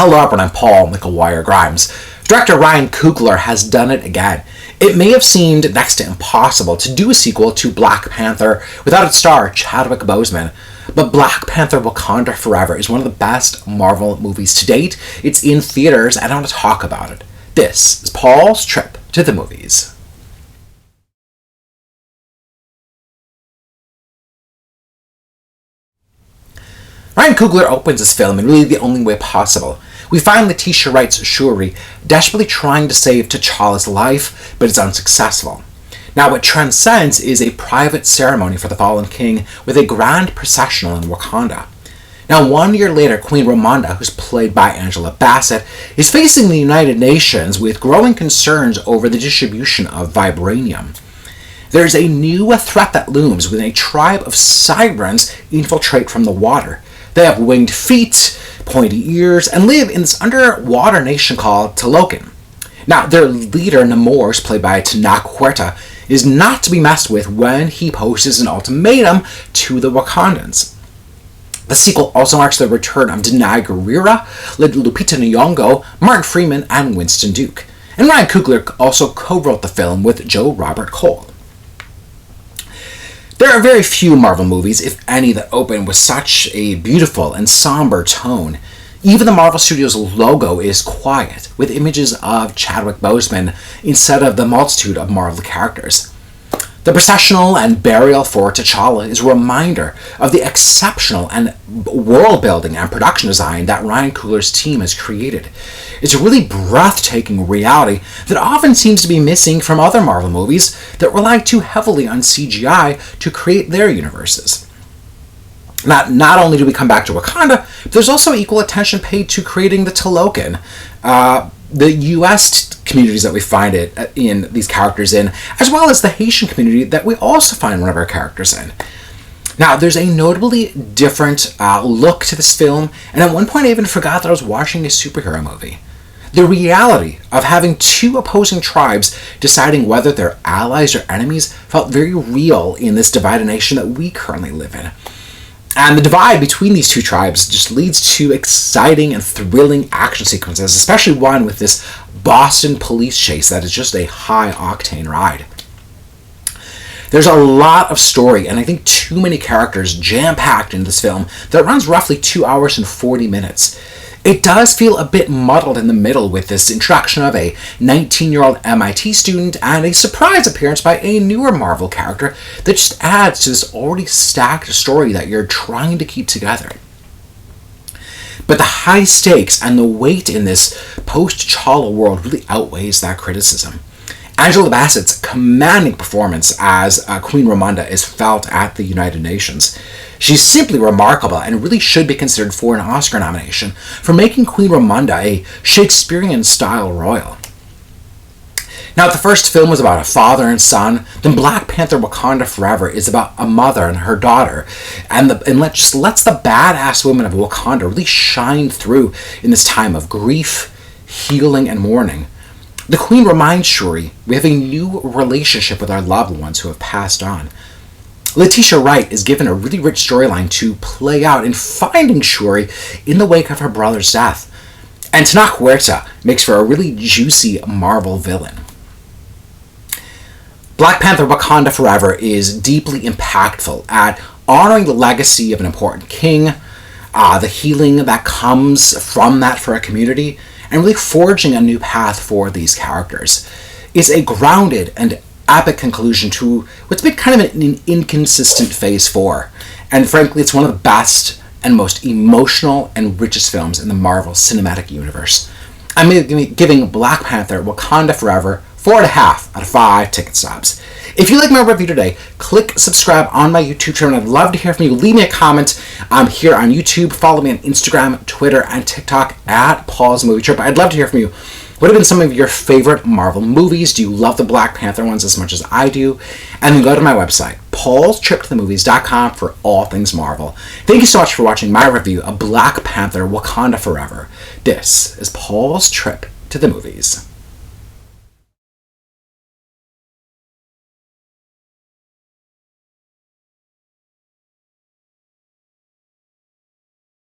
Hello everyone, I'm Paul McElwire Grimes. Director Ryan Coogler has done it again. It may have seemed next to impossible to do a sequel to Black Panther without its star Chadwick Boseman, but Black Panther Wakanda Forever is one of the best Marvel movies to date. It's in theaters and I want to talk about it. This is Paul's trip to the movies. Ryan Coogler opens his film in really the only way possible. We find Letitia Wright's Shuri desperately trying to save T'Challa's life, but is unsuccessful. Now, what transcends is a private ceremony for the fallen king with a grand processional in Wakanda. Now, 1 year later, Queen Ramonda, who's played by Angela Bassett, is facing the United Nations with growing concerns over the distribution of vibranium. There's a new threat that looms when a tribe of sirens infiltrate from the water. They have winged feet, pointy ears, and live in this underwater nation called Talokan. Now, their leader, Namor, played by Danai, is not to be messed with when he poses an ultimatum to the Wakandans. The sequel also marks the return of Danai, Gurira, Lupita Nyong'o, Martin Freeman, and Winston Duke. And Ryan Coogler also co-wrote the film with Joe Robert Cole. There are very few Marvel movies, if any, that open with such a beautiful and somber tone. Even the Marvel Studios logo is quiet, with images of Chadwick Boseman instead of the multitude of Marvel characters. The processional and burial for T'Challa is a reminder of the exceptional and world-building and production design that Ryan Coogler's team has created. It's a really breathtaking reality that often seems to be missing from other Marvel movies that rely too heavily on CGI to create their universes. Not only do we come back to Wakanda, but there's also equal attention paid to creating the Talokan, the U.S. communities that we find it in these characters in, as well as the Haitian community that we also find one of our characters in. Now, there's a notably different look to this film, and at one point I even forgot that I was watching a superhero movie. The reality of having two opposing tribes deciding whether they're allies or enemies felt very real in this divided nation that we currently live in. And the divide between these two tribes just leads to exciting and thrilling action sequences, especially one with this Boston police chase that is just a high-octane ride. There's a lot of story, and I think too many characters jam-packed in this film that runs roughly 2 hours and 40 minutes. It does feel a bit muddled in the middle with this introduction of a 19-year-old MIT student and a surprise appearance by a newer Marvel character that just adds to this already stacked story that you're trying to keep together. But the high stakes and the weight in this post-T'Challa world really outweighs that criticism. Angela Bassett's commanding performance as Queen Ramonda is felt at the United Nations. She's simply remarkable and really should be considered for an Oscar nomination for making Queen Ramonda a Shakespearean-style royal. Now, if the first film was about a father and son, then Black Panther Wakanda Forever is about a mother and her daughter, and lets the badass women of Wakanda really shine through in this time of grief, healing, and mourning. The Queen reminds Shuri we have a new relationship with our loved ones who have passed on. Letitia Wright is given a really rich storyline to play out in finding Shuri in the wake of her brother's death. And Danai makes for a really juicy Marvel villain. Black Panther Wakanda Forever is deeply impactful at honoring the legacy of an important king, the healing that comes from that for a community, and really forging a new path for these characters. It's a grounded and epic conclusion to what's been kind of an inconsistent Phase 4. And frankly, it's one of the best and most emotional and richest films in the Marvel Cinematic Universe. I'm giving Black Panther Wakanda Forever 4.5 out of 5 ticket stubs. If you like my review today, click subscribe on my YouTube channel. I'd love to hear from you. Leave me a comment here on YouTube. Follow me on Instagram, Twitter, and TikTok at Paul's Movie Trip. I'd love to hear from you. What have been some of your favorite Marvel movies? Do you love the Black Panther ones as much as I do? And then go to my website, paulstriptothemovies.com, for all things Marvel. Thank you so much for watching my review of Black Panther Wakanda Forever. This is Paul's Trip to the Movies.